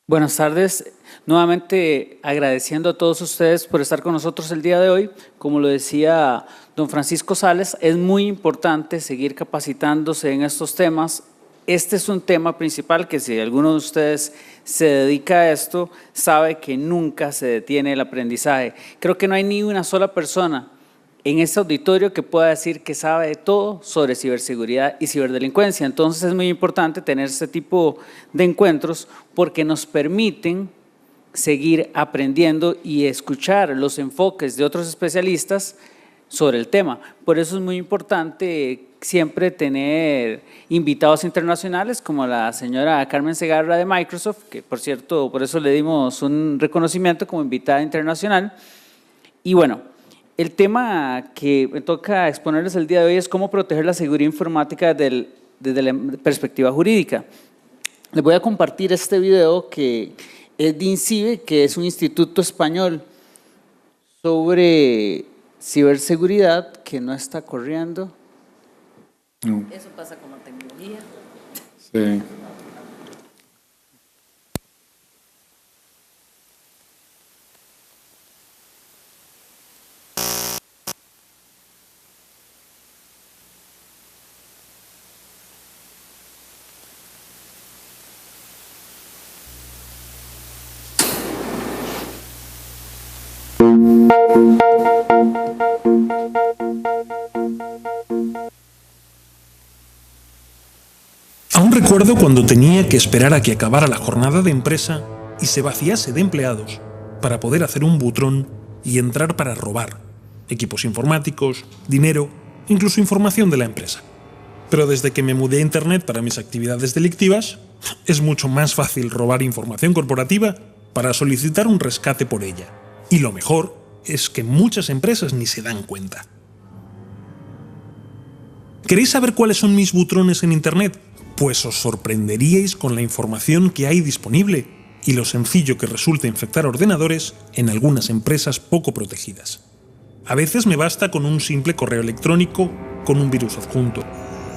Buenas tardes. Nuevamente agradeciendo a todos ustedes por estar con nosotros el día de hoy. Como lo decía don Francisco Sales, es muy importante seguir capacitándose en estos temas. Este es un tema principal que si alguno de ustedes se dedica a esto, sabe que nunca se detiene el aprendizaje. Creo que no hay ni una sola persona en este auditorio que pueda decir que sabe de todo sobre ciberseguridad y ciberdelincuencia. Entonces es muy importante tener este tipo de encuentros porque nos permiten seguir aprendiendo y escuchar los enfoques de otros especialistas sobre el tema. Por eso es muy importante siempre tener invitados internacionales como la señora Carmen Segarra de Microsoft, que por cierto, por eso le dimos un reconocimiento como invitada internacional. Y bueno, el tema que me toca exponerles el día de hoy es cómo proteger la seguridad informática desde la perspectiva jurídica. Les voy a compartir este video que es de INCIBE, que es un instituto español sobre ciberseguridad que no está corriendo. No. Eso pasa con la tecnología. Sí. Aún recuerdo cuando tenía que esperar a que acabara la jornada de empresa y se vaciase de empleados para poder hacer un butrón y entrar para robar equipos informáticos, dinero, incluso información de la empresa. Pero desde que me mudé a Internet para mis actividades delictivas, es mucho más fácil robar información corporativa para solicitar un rescate por ella. Y lo mejor es que muchas empresas ni se dan cuenta. ¿Queréis saber cuáles son mis butrones en Internet? Pues os sorprenderíais con la información que hay disponible y lo sencillo que resulta infectar ordenadores en algunas empresas poco protegidas. A veces me basta con un simple correo electrónico con un virus adjunto.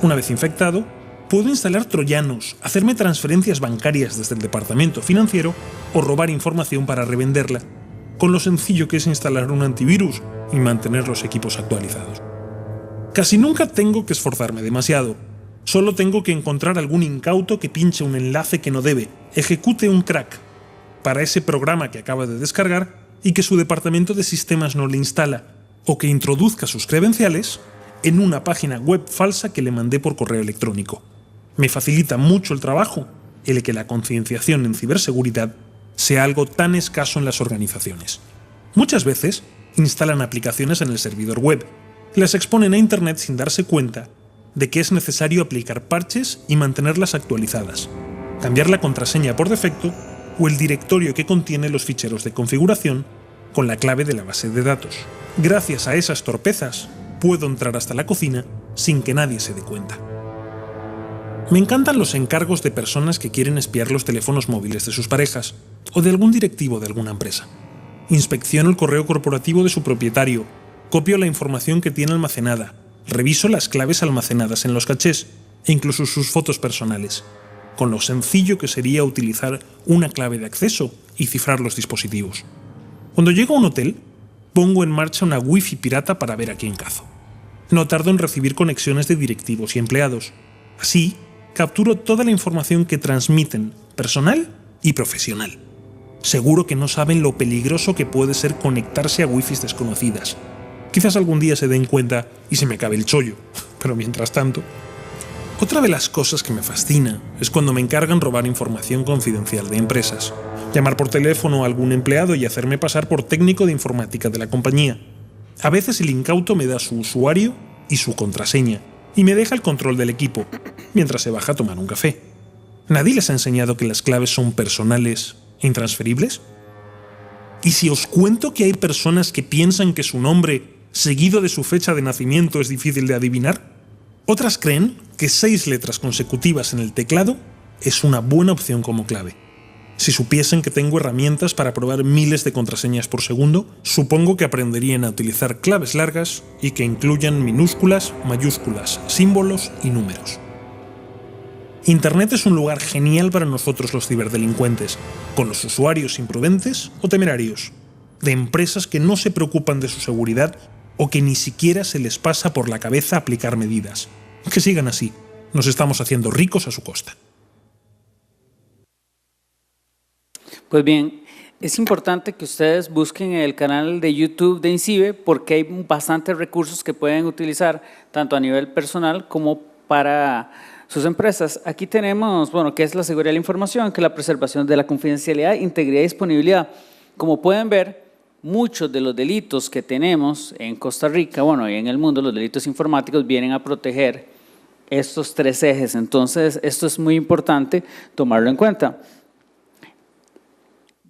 Una vez infectado, puedo instalar troyanos, hacerme transferencias bancarias desde el departamento financiero o robar información para revenderla, con lo sencillo que es instalar un antivirus y mantener los equipos actualizados. Casi nunca tengo que esforzarme demasiado. Solo tengo que encontrar algún incauto que pinche un enlace que no debe, ejecute un crack para ese programa que acaba de descargar y que su departamento de sistemas no le instala, o que introduzca sus credenciales en una página web falsa que le mandé por correo electrónico. Me facilita mucho el trabajo el que la concienciación en ciberseguridad sea algo tan escaso en las organizaciones. Muchas veces instalan aplicaciones en el servidor web, las exponen a Internet sin darse cuenta de que es necesario aplicar parches y mantenerlas actualizadas, cambiar la contraseña por defecto o el directorio que contiene los ficheros de configuración con la clave de la base de datos. Gracias a esas torpezas, puedo entrar hasta la cocina sin que nadie se dé cuenta. Me encantan los encargos de personas que quieren espiar los teléfonos móviles de sus parejas o de algún directivo de alguna empresa. Inspecciono el correo corporativo de su propietario, copio la información que tiene almacenada, reviso las claves almacenadas en los cachés e incluso sus fotos personales, con lo sencillo que sería utilizar una clave de acceso y cifrar los dispositivos. Cuando llego a un hotel, pongo en marcha una wifi pirata para ver a quién cazo. No tardo en recibir conexiones de directivos y empleados. Así, capturo toda la información que transmiten, personal y profesional. Seguro que no saben lo peligroso que puede ser conectarse a wifis desconocidas. Quizás algún día se den cuenta y se me acabe el chollo, pero mientras tanto... Otra de las cosas que me fascina es cuando me encargan robar información confidencial de empresas. Llamar por teléfono a algún empleado y hacerme pasar por técnico de informática de la compañía. A veces el incauto me da su usuario y su contraseña y me deja el control del equipo mientras se baja a tomar un café. ¿Nadie les ha enseñado que las claves son personales e intransferibles? ¿Y si os cuento que hay personas que piensan que su nombre, seguido de su fecha de nacimiento, es difícil de adivinar? Otras creen que 6 letras consecutivas en el teclado es una buena opción como clave. Si supiesen que tengo herramientas para probar miles de contraseñas por segundo, supongo que aprenderían a utilizar claves largas y que incluyan minúsculas, mayúsculas, símbolos y números. Internet es un lugar genial para nosotros los ciberdelincuentes, con los usuarios imprudentes o temerarios, de empresas que no se preocupan de su seguridad o que ni siquiera se les pasa por la cabeza aplicar medidas. Que sigan así, nos estamos haciendo ricos a su costa. Pues bien, es importante que ustedes busquen el canal de YouTube de INCIBE porque hay bastantes recursos que pueden utilizar tanto a nivel personal como para sus empresas. Aquí tenemos, bueno, qué es la seguridad de la información, que es la preservación de la confidencialidad, integridad y disponibilidad. Como pueden ver, muchos de los delitos que tenemos en Costa Rica, bueno, y en el mundo, los delitos informáticos vienen a proteger estos tres ejes. Entonces, esto es muy importante tomarlo en cuenta.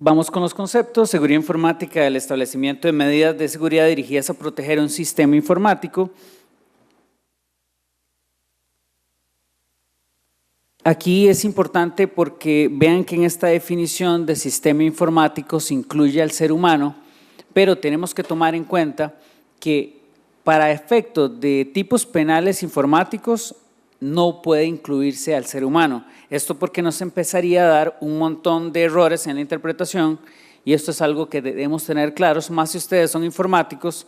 Vamos con los conceptos. Seguridad informática, el establecimiento de medidas de seguridad dirigidas a proteger un sistema informático. Aquí es importante porque vean que en esta definición de sistema informático se incluye al ser humano, pero tenemos que tomar en cuenta que para efectos de tipos penales informáticos no puede incluirse al ser humano. Esto porque nos empezaría a dar un montón de errores en la interpretación y esto es algo que debemos tener claros, más si ustedes son informáticos,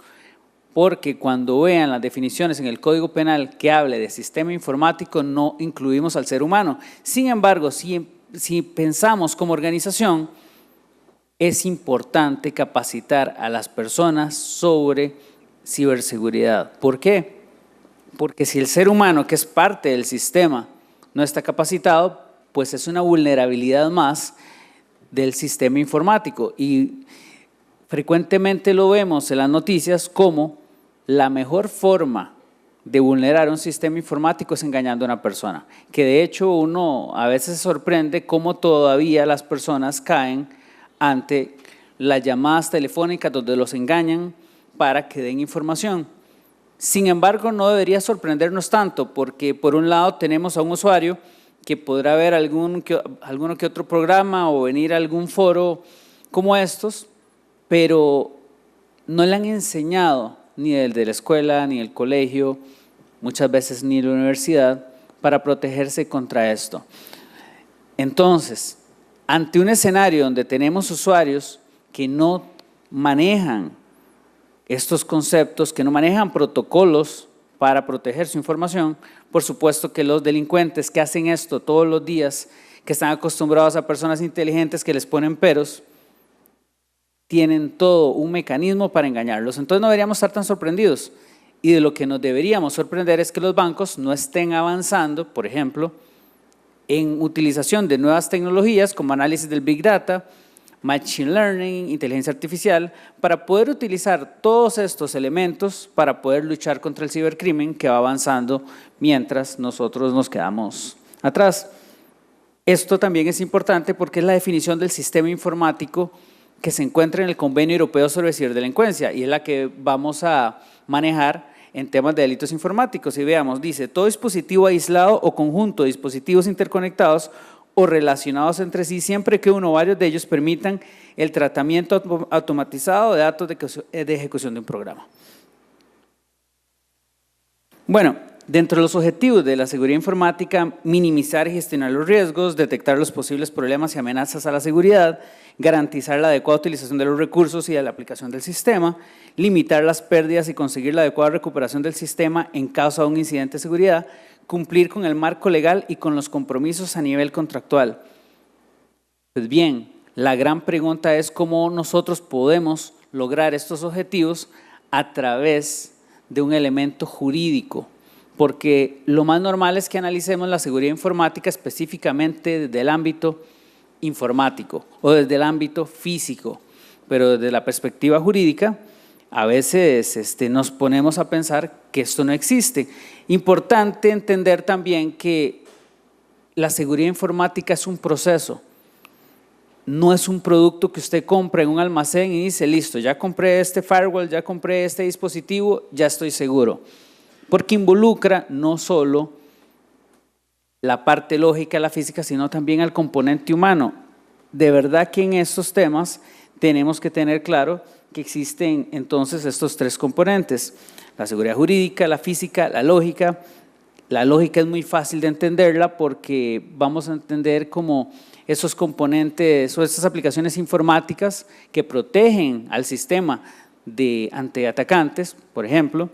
porque cuando vean las definiciones en el Código Penal que hable de sistema informático no incluimos al ser humano. Sin embargo, si pensamos como organización, es importante capacitar a las personas sobre ciberseguridad. ¿Por qué? Porque si el ser humano, que es parte del sistema, no está capacitado, pues es una vulnerabilidad más del sistema informático y frecuentemente lo vemos en las noticias como la mejor forma de vulnerar un sistema informático es engañando a una persona, que de hecho uno a veces se sorprende cómo todavía las personas caen ante las llamadas telefónicas donde los engañan para que den información. Sin embargo, no debería sorprendernos tanto porque por un lado tenemos a un usuario que podrá ver alguno que otro programa o venir a algún foro como estos, pero no le han enseñado ni el de la escuela, ni el colegio, muchas veces ni la universidad, para protegerse contra esto. Entonces, ante un escenario donde tenemos usuarios que no manejan estos conceptos, que no manejan protocolos para proteger su información, por supuesto que los delincuentes que hacen esto todos los días, que están acostumbrados a personas inteligentes que les ponen peros, tienen todo un mecanismo para engañarlos. Entonces no deberíamos estar tan sorprendidos. Y de lo que nos deberíamos sorprender es que los bancos no estén avanzando, por ejemplo, en utilización de nuevas tecnologías como análisis del Big Data, Machine Learning, inteligencia artificial, para poder utilizar todos estos elementos para poder luchar contra el cibercrimen que va avanzando mientras nosotros nos quedamos atrás. Esto también es importante porque es la definición del sistema informático que se encuentra en el Convenio Europeo sobre Ciberdelincuencia y es la que vamos a manejar en temas de delitos informáticos. Y veamos, dice, todo dispositivo aislado o conjunto de dispositivos interconectados o relacionados entre sí, siempre que uno o varios de ellos permitan el tratamiento automatizado de datos de ejecución de un programa. Bueno, dentro de los objetivos de la seguridad informática, minimizar y gestionar los riesgos, detectar los posibles problemas y amenazas a la seguridad, garantizar la adecuada utilización de los recursos y de la aplicación del sistema, limitar las pérdidas y conseguir la adecuada recuperación del sistema en caso de un incidente de seguridad, cumplir con el marco legal y con los compromisos a nivel contractual. Pues bien, la gran pregunta es cómo nosotros podemos lograr estos objetivos a través de un elemento jurídico, porque lo más normal es que analicemos la seguridad informática específicamente desde el ámbito informático o desde el ámbito físico, pero desde la perspectiva jurídica a veces nos ponemos a pensar que esto no existe. Importante entender también que la seguridad informática es un proceso, no es un producto que usted compra en un almacén y dice, listo, ya compré este firewall, ya compré este dispositivo, ya estoy seguro, porque involucra no solo la parte lógica de la física, sino también al componente humano. De verdad que en estos temas tenemos que tener claro que existen entonces estos tres componentes, la seguridad jurídica, la física, la lógica la lógica es muy fácil de entenderla porque vamos a entender como esos componentes o esas aplicaciones informáticas que protegen al sistema ante atacantes, por ejemplo,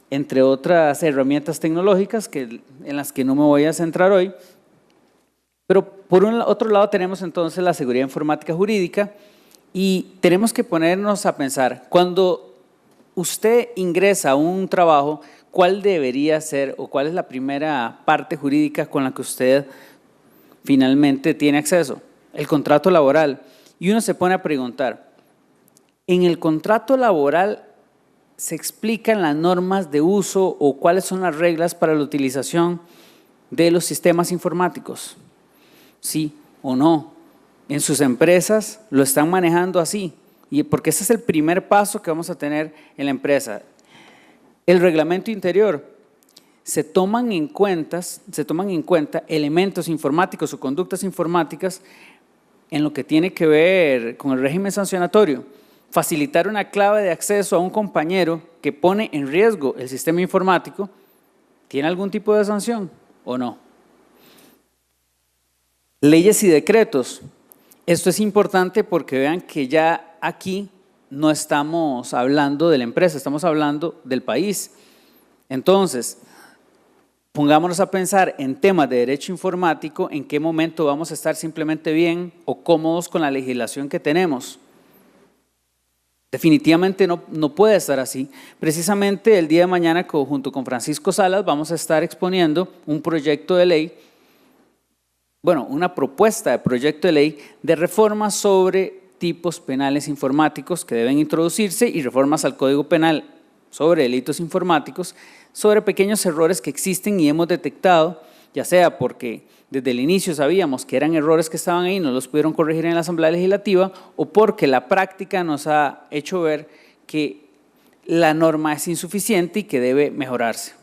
entre otras herramientas tecnológicas en las que no me voy a centrar hoy. Pero por otro lado tenemos entonces la seguridad informática jurídica y tenemos que ponernos a pensar, cuando usted ingresa a un trabajo, ¿cuál debería ser o cuál es la primera parte jurídica con la que usted finalmente tiene acceso? El contrato laboral. Y uno se pone a preguntar, ¿en el contrato laboral se explican las normas de uso o cuáles son las reglas para la utilización de los sistemas informáticos? ¿Sí o no? En sus empresas lo están manejando así, y porque ese es el primer paso que vamos a tener en la empresa. El reglamento interior, se toman en cuenta elementos informáticos o conductas informáticas en lo que tiene que ver con el régimen sancionatorio. Facilitar una clave de acceso a un compañero que pone en riesgo el sistema informático, ¿tiene algún tipo de sanción o no? Leyes y decretos. Esto es importante porque vean que ya aquí no estamos hablando de la empresa, estamos hablando del país. Entonces, pongámonos a pensar en temas de derecho informático, en qué momento vamos a estar simplemente bien o cómodos con la legislación que tenemos. Definitivamente no puede estar así. Precisamente el día de mañana, junto con Francisco Salas, vamos a estar exponiendo un proyecto de ley, una propuesta de proyecto de ley de reformas sobre tipos penales informáticos que deben introducirse y reformas al Código Penal sobre delitos informáticos, sobre pequeños errores que existen y hemos detectado, ya sea porque desde el inicio sabíamos que eran errores que estaban ahí, no los pudieron corregir en la Asamblea Legislativa, o porque la práctica nos ha hecho ver que la norma es insuficiente y que debe mejorarse.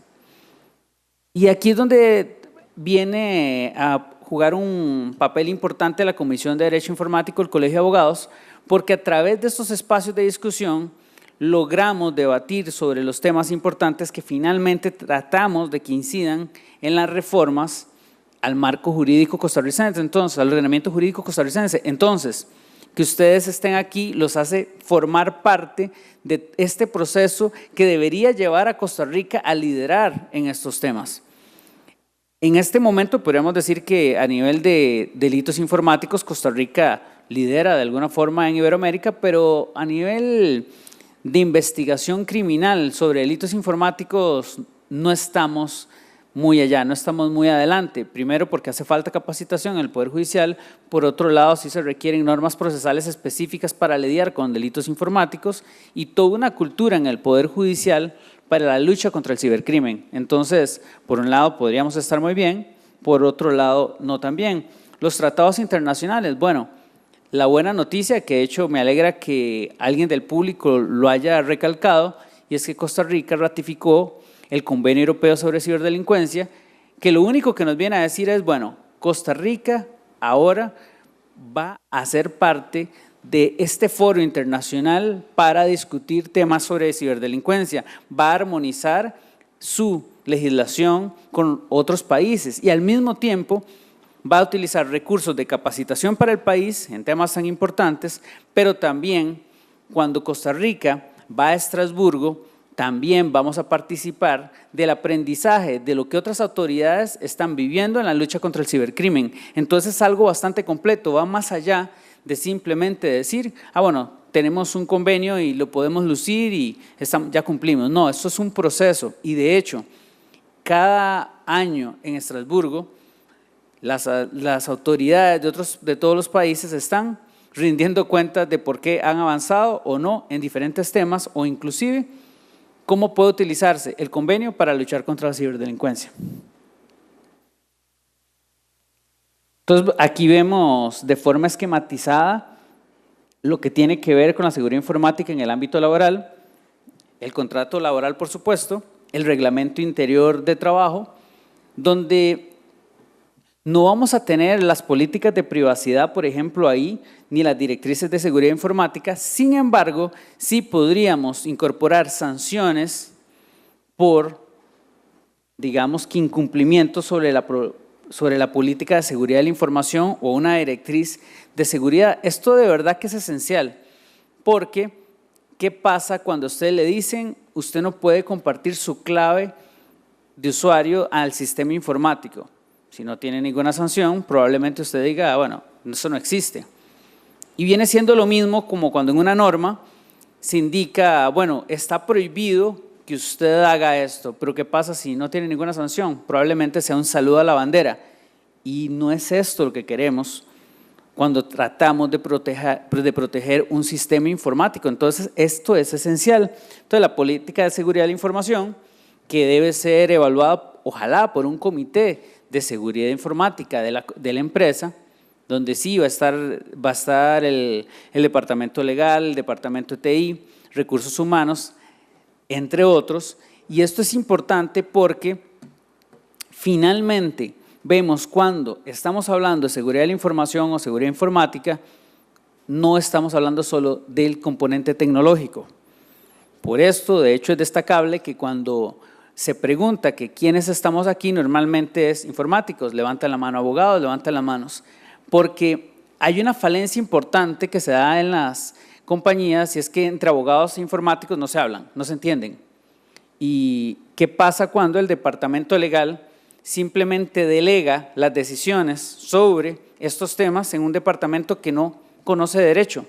Y aquí es donde viene a jugar un papel importante la Comisión de Derecho Informático del Colegio de Abogados, porque a través de estos espacios de discusión logramos debatir sobre los temas importantes que finalmente tratamos de que incidan en las reformas al marco jurídico costarricense, entonces, al ordenamiento jurídico costarricense. Entonces, que ustedes estén aquí los hace formar parte de este proceso que debería llevar a Costa Rica a liderar en estos temas. En este momento podríamos decir que a nivel de delitos informáticos Costa Rica lidera de alguna forma en Iberoamérica, pero a nivel de investigación criminal sobre delitos informáticos no estamos muy allá, no estamos muy adelante. Primero porque hace falta capacitación en el Poder Judicial, por otro lado sí se requieren normas procesales específicas para lidiar con delitos informáticos y toda una cultura en el Poder Judicial para la lucha contra el cibercrimen. Entonces, por un lado podríamos estar muy bien, por otro lado no tan bien. Los tratados internacionales, la buena noticia, que de hecho me alegra que alguien del público lo haya recalcado, y es que Costa Rica ratificó el Convenio Europeo sobre Ciberdelincuencia, que lo único que nos viene a decir es, Costa Rica ahora va a ser parte de este foro internacional para discutir temas sobre ciberdelincuencia, va a armonizar su legislación con otros países y al mismo tiempo va a utilizar recursos de capacitación para el país en temas tan importantes, pero también cuando Costa Rica va a Estrasburgo, también vamos a participar del aprendizaje de lo que otras autoridades están viviendo en la lucha contra el cibercrimen. Entonces es algo bastante completo, va más allá de simplemente decir, tenemos un convenio y lo podemos lucir y ya cumplimos. No, esto es un proceso y de hecho, cada año en Estrasburgo, las autoridades de todos los países están rindiendo cuentas de por qué han avanzado o no en diferentes temas o inclusive cómo puede utilizarse el convenio para luchar contra la ciberdelincuencia. Entonces, aquí vemos de forma esquematizada lo que tiene que ver con la seguridad informática en el ámbito laboral, el contrato laboral, por supuesto, el reglamento interior de trabajo, donde no vamos a tener las políticas de privacidad, por ejemplo, ahí, ni las directrices de seguridad informática. Sin embargo, sí podríamos incorporar sanciones por digamos que incumplimiento sobre la política de seguridad de la información o una directriz de seguridad. Esto de verdad que es esencial, porque ¿qué pasa cuando a usted le dicen usted no puede compartir su clave de usuario al sistema informático? Si no tiene ninguna sanción, probablemente usted diga, bueno, eso no existe. Y viene siendo lo mismo como cuando en una norma se indica, bueno, está prohibido que usted haga esto, pero ¿qué pasa si no tiene ninguna sanción? Probablemente sea un saludo a la bandera. Y no es esto lo que queremos cuando tratamos de proteger un sistema informático. Entonces, esto es esencial. Entonces, la política de seguridad de la información, que debe ser evaluada, ojalá, por un comité de seguridad informática de la empresa, donde sí va a estar el departamento legal, el departamento de TI, recursos humanos, entre otros. Y esto es importante porque finalmente vemos cuando estamos hablando de seguridad de la información o seguridad informática, no estamos hablando solo del componente tecnológico. Por esto, de hecho, es destacable que cuando se pregunta que quiénes estamos aquí, normalmente es informáticos, levantan la mano abogados, levantan las manos, porque hay una falencia importante que se da en las compañías y es que entre abogados e informáticos no se hablan, no se entienden. ¿Y qué pasa cuando el departamento legal simplemente delega las decisiones sobre estos temas en un departamento que no conoce derecho?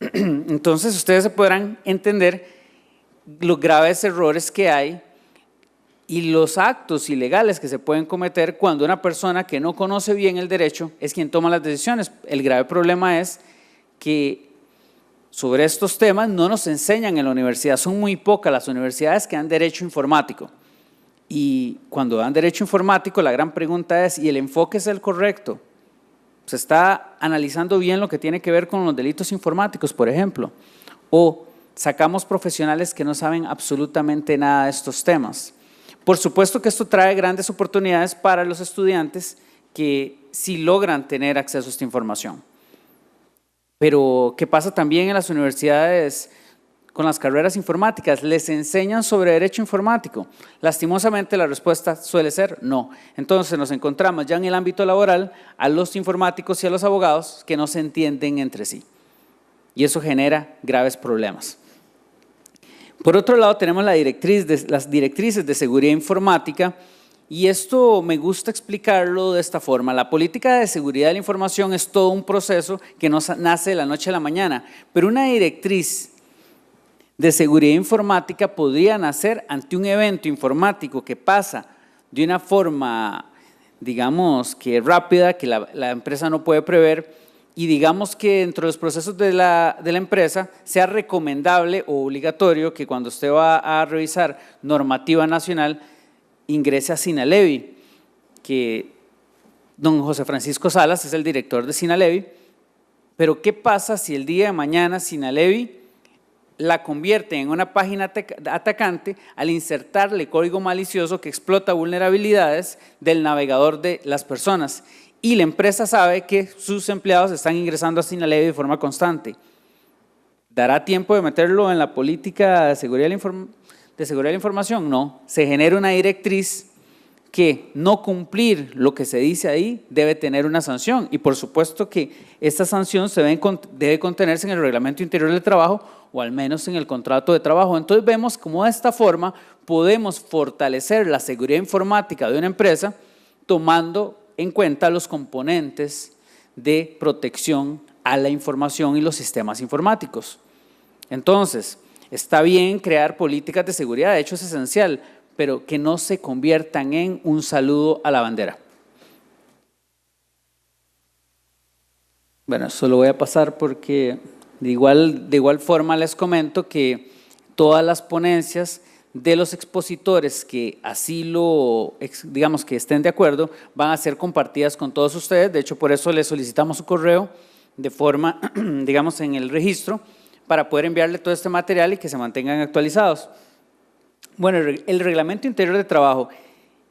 Entonces ustedes se podrán entender los graves errores que hay y los actos ilegales que se pueden cometer cuando una persona que no conoce bien el derecho es quien toma las decisiones. El grave problema es que sobre estos temas no nos enseñan en la universidad, son muy pocas las universidades que dan derecho informático. Y cuando dan derecho informático, la gran pregunta es, ¿y el enfoque es el correcto? ¿Se está analizando bien lo que tiene que ver con los delitos informáticos, por ejemplo? ¿O sacamos profesionales que no saben absolutamente nada de estos temas? Por supuesto que esto trae grandes oportunidades para los estudiantes que sí logran tener acceso a esta información. Pero, ¿qué pasa también en las universidades con las carreras informáticas? ¿Les enseñan sobre derecho informático? Lastimosamente la respuesta suele ser no. Entonces nos encontramos ya en el ámbito laboral a los informáticos y a los abogados que no se entienden entre sí. Y eso genera graves problemas. Por otro lado tenemos las directrices de seguridad informática y esto me gusta explicarlo de esta forma. La política de seguridad de la información es todo un proceso que no nace de la noche a la mañana, pero una directriz de seguridad informática podría nacer ante un evento informático que pasa de una forma, digamos, que rápida, que la empresa no puede prever, y digamos que dentro de los procesos de la empresa sea recomendable o obligatorio que cuando usted va a revisar normativa nacional ingrese a Sinalevi, que don José Francisco Salas es el director de Sinalevi, pero ¿qué pasa si el día de mañana Sinalevi la convierte en una página atacante al insertarle código malicioso que explota vulnerabilidades del navegador de las personas? Y la empresa sabe que sus empleados están ingresando a Sinalevi de forma constante. ¿Dará tiempo de meterlo en la política de seguridad de la información? No. Se genera una directriz que no cumplir lo que se dice ahí debe tener una sanción. Y por supuesto que esta sanción debe contenerse en el Reglamento Interior del Trabajo o al menos en el contrato de trabajo. Entonces vemos cómo de esta forma podemos fortalecer la seguridad informática de una empresa tomando en cuenta los componentes de protección a la información y los sistemas informáticos. Entonces, está bien crear políticas de seguridad, de hecho es esencial, pero que no se conviertan en un saludo a la bandera. Bueno, eso lo voy a pasar porque de igual forma les comento que todas las ponencias de los expositores que así digamos que estén de acuerdo, van a ser compartidas con todos ustedes. De hecho, por eso les solicitamos su correo de forma, digamos, en el registro, para poder enviarle todo este material y que se mantengan actualizados. Bueno, el Reglamento Interior de Trabajo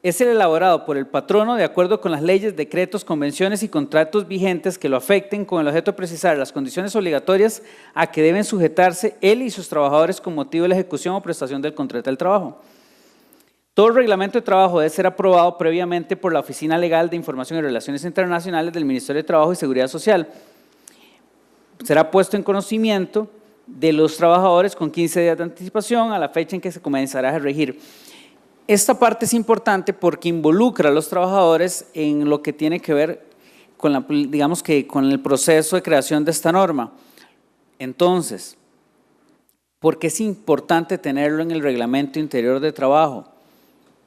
es el elaborado por el patrono de acuerdo con las leyes, decretos, convenciones y contratos vigentes que lo afecten con el objeto de precisar las condiciones obligatorias a que deben sujetarse él y sus trabajadores con motivo de la ejecución o prestación del contrato del trabajo. Todo reglamento de trabajo debe ser aprobado previamente por la Oficina Legal de Información y Relaciones Internacionales del Ministerio de Trabajo y Seguridad Social. Será puesto en conocimiento de los trabajadores con 15 días de anticipación a la fecha en que se comenzará a regir. Esta parte es importante porque involucra a los trabajadores en lo que tiene que ver con digamos que con el proceso de creación de esta norma. Entonces, ¿por qué es importante tenerlo en el reglamento interior de trabajo?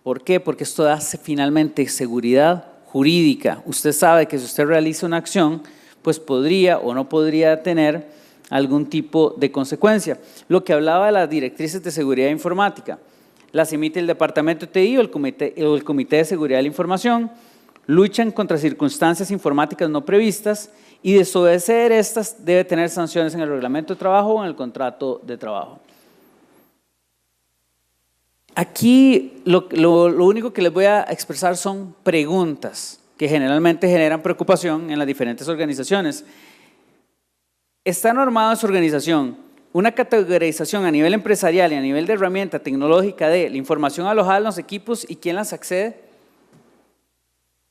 ¿Por qué? Porque esto da finalmente seguridad jurídica. Usted sabe que si usted realiza una acción, pues podría o no podría tener algún tipo de consecuencia. Lo que hablaba de las directrices de seguridad informática, las emite el Departamento de TI o el Comité de Seguridad de la Información, luchan contra circunstancias informáticas no previstas y desobedecer estas debe tener sanciones en el reglamento de trabajo o en el contrato de trabajo. Aquí lo único que les voy a expresar son preguntas que generalmente generan preocupación en las diferentes organizaciones. Está normada su organización una categorización a nivel empresarial y a nivel de herramienta tecnológica de la información alojada en los equipos y quién las accede.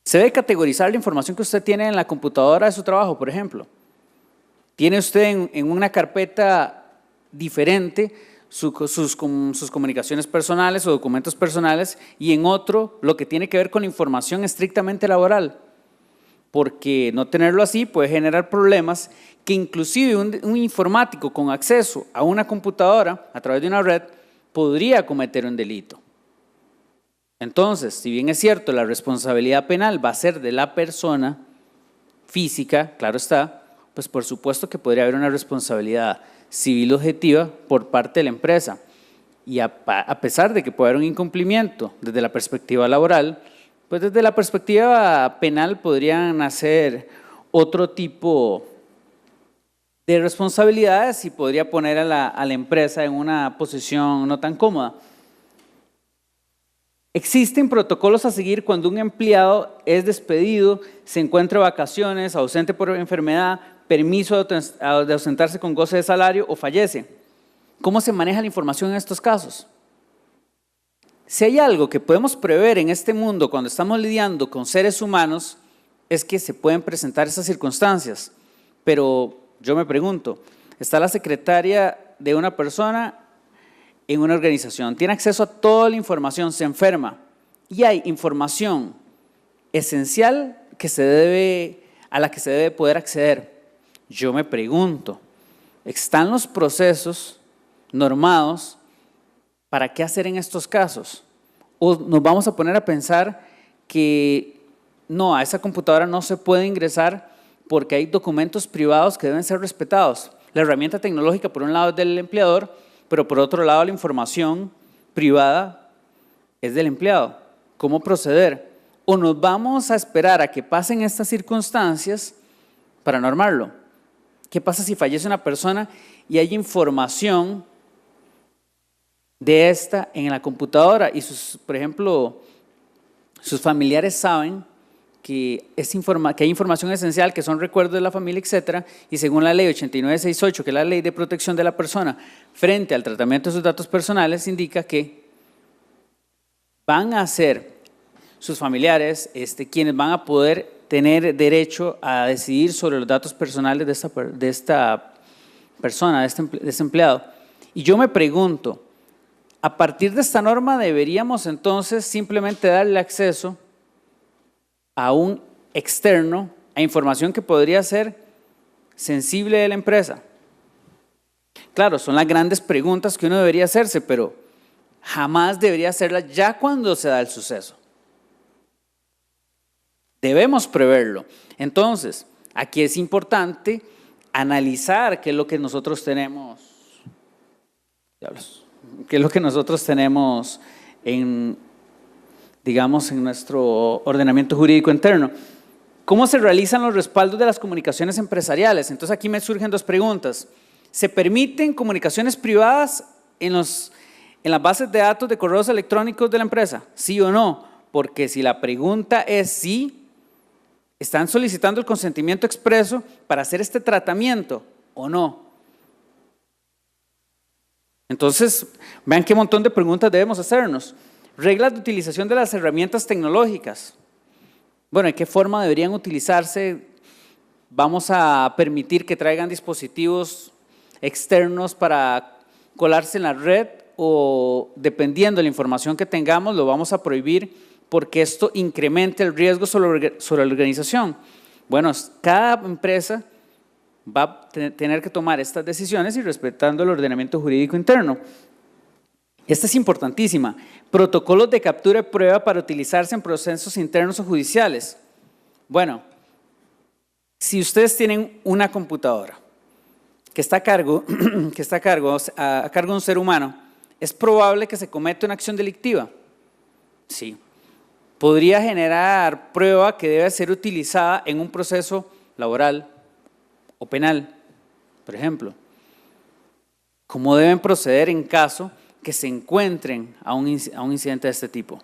Se debe categorizar la información que usted tiene en la computadora de su trabajo, por ejemplo. Tiene usted en una carpeta diferente sus comunicaciones personales o documentos personales y en otro lo que tiene que ver con información estrictamente laboral, porque no tenerlo así puede generar problemas que inclusive un informático con acceso a una computadora a través de una red podría cometer un delito. Entonces, si bien es cierto, la responsabilidad penal va a ser de la persona física, claro está, pues por supuesto que podría haber una responsabilidad civil objetiva por parte de la empresa. Y a pesar de que puede haber un incumplimiento desde la perspectiva laboral, pues desde la perspectiva penal podrían hacer otro tipo de responsabilidades y podría poner a la empresa en una posición no tan cómoda. Existen protocolos a seguir cuando un empleado es despedido, se encuentra de vacaciones, ausente por enfermedad, permiso de ausentarse con goce de salario o fallece. ¿Cómo se maneja la información en estos casos? Si hay algo que podemos prever en este mundo cuando estamos lidiando con seres humanos, es que se pueden presentar esas circunstancias. Pero yo me pregunto, está la secretaria de una persona en una organización, tiene acceso a toda la información, se enferma y hay información esencial a la que se debe poder acceder. Yo me pregunto, ¿están los procesos normados para qué hacer en estos casos? ¿O nos vamos a poner a pensar que no, a esa computadora no se puede ingresar porque hay documentos privados que deben ser respetados? La herramienta tecnológica por un lado es del empleador, pero por otro lado la información privada es del empleado. ¿Cómo proceder? ¿O nos vamos a esperar a que pasen estas circunstancias para normarlo? ¿Qué pasa si fallece una persona y hay información de esta en la computadora y por ejemplo, sus familiares saben que hay información esencial, que son recuerdos de la familia, etcétera, y según la ley 8968, que es la ley de protección de la persona frente al tratamiento de sus datos personales, indica que van a ser sus familiares quienes van a poder tener derecho a decidir sobre los datos personales de esta persona, de este empleado. Y yo me pregunto, a partir de esta norma deberíamos entonces simplemente darle acceso a un externo a información que podría ser sensible de la empresa. Claro, son las grandes preguntas que uno debería hacerse, pero jamás debería hacerlas ya cuando se da el suceso. Debemos preverlo. Entonces, aquí es importante analizar qué es lo que nosotros tenemos, digamos, en nuestro ordenamiento jurídico interno. ¿Cómo se realizan los respaldos de las comunicaciones empresariales? Entonces aquí me surgen dos preguntas. ¿Se permiten comunicaciones privadas en las bases de datos de correos electrónicos de la empresa? ¿Sí o no? Porque si la pregunta es sí, ¿están solicitando el consentimiento expreso para hacer este tratamiento o no? Entonces, vean qué montón de preguntas debemos hacernos. Reglas de utilización de las herramientas tecnológicas. Bueno, ¿de qué forma deberían utilizarse? Vamos a permitir que traigan dispositivos externos para colarse en la red o, dependiendo de la información que tengamos, lo vamos a prohibir porque esto incrementa el riesgo sobre la organización. Bueno, cada empresa va a tener que tomar estas decisiones y respetando el ordenamiento jurídico interno. Esta es importantísima. Protocolos de captura de prueba para utilizarse en procesos internos o judiciales. Bueno, si ustedes tienen una computadora que está a cargo de un ser humano, ¿es probable que se cometa una acción delictiva? Sí. Podría generar prueba que debe ser utilizada en un proceso laboral o penal, por ejemplo. ¿Cómo deben proceder en caso que se encuentren a un incidente de este tipo?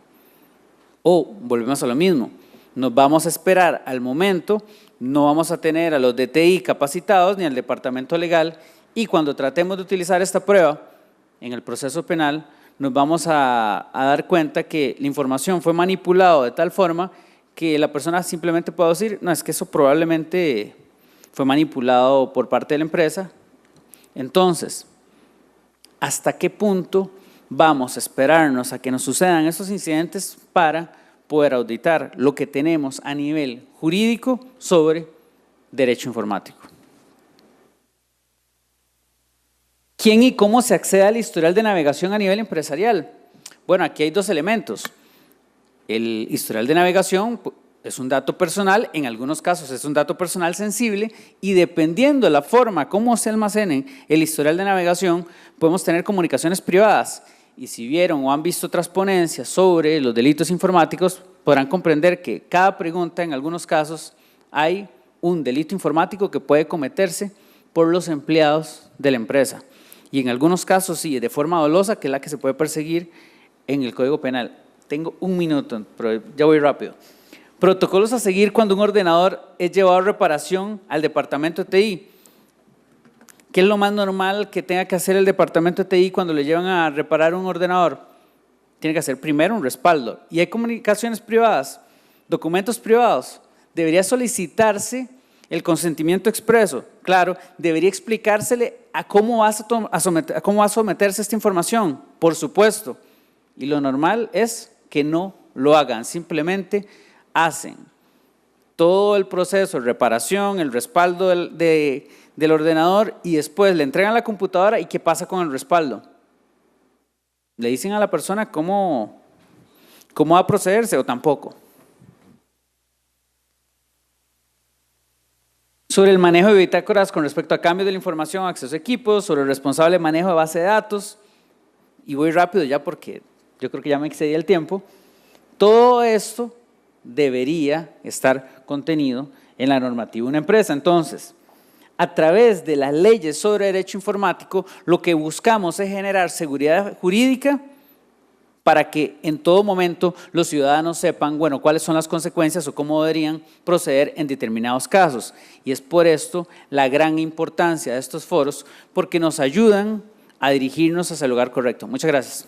O, volvemos a lo mismo, nos vamos a esperar al momento, no vamos a tener a los DTI capacitados ni al departamento legal y cuando tratemos de utilizar esta prueba en el proceso penal, nos vamos a dar cuenta que la información fue manipulada de tal forma que la persona simplemente puede decir, no, es que eso probablemente fue manipulado por parte de la empresa. Entonces, ¿hasta qué punto vamos a esperarnos a que nos sucedan estos incidentes para poder auditar lo que tenemos a nivel jurídico sobre derecho informático? ¿Quién y cómo se accede al historial de navegación a nivel empresarial? Bueno, aquí hay dos elementos. El historial de navegación es un dato personal, en algunos casos es un dato personal sensible y dependiendo de la forma como se almacene el historial de navegación, podemos tener comunicaciones privadas. Y si vieron o han visto otras ponencias sobre los delitos informáticos, podrán comprender que cada pregunta, en algunos casos, hay un delito informático que puede cometerse por los empleados de la empresa. Y en algunos casos, sí, de forma dolosa, que es la que se puede perseguir en el Código Penal. Tengo un minuto, pero ya voy rápido. Protocolos a seguir cuando un ordenador es llevado a reparación al departamento de TI. ¿Qué es lo más normal que tenga que hacer el departamento de TI cuando le llevan a reparar un ordenador? Tiene que hacer primero un respaldo. Y hay comunicaciones privadas, documentos privados. Debería solicitarse el consentimiento expreso. Claro, debería explicársele a cómo va a someterse esta información, por supuesto. Y lo normal es que no lo hagan, simplemente hacen todo el proceso, reparación, el respaldo del ordenador y después le entregan la computadora y ¿qué pasa con el respaldo? ¿Le dicen a la persona cómo va a procederse o tampoco? Sobre el manejo de bitácoras con respecto a cambios de la información, acceso a equipos, sobre el responsable manejo de base de datos, y voy rápido ya porque yo creo que ya me excedí el tiempo. Todo esto debería estar contenido en la normativa de una empresa. Entonces, a través de las leyes sobre derecho informático, lo que buscamos es generar seguridad jurídica para que en todo momento los ciudadanos sepan, bueno, cuáles son las consecuencias o cómo deberían proceder en determinados casos. Y es por esto la gran importancia de estos foros, porque nos ayudan a dirigirnos hacia el lugar correcto. Muchas gracias.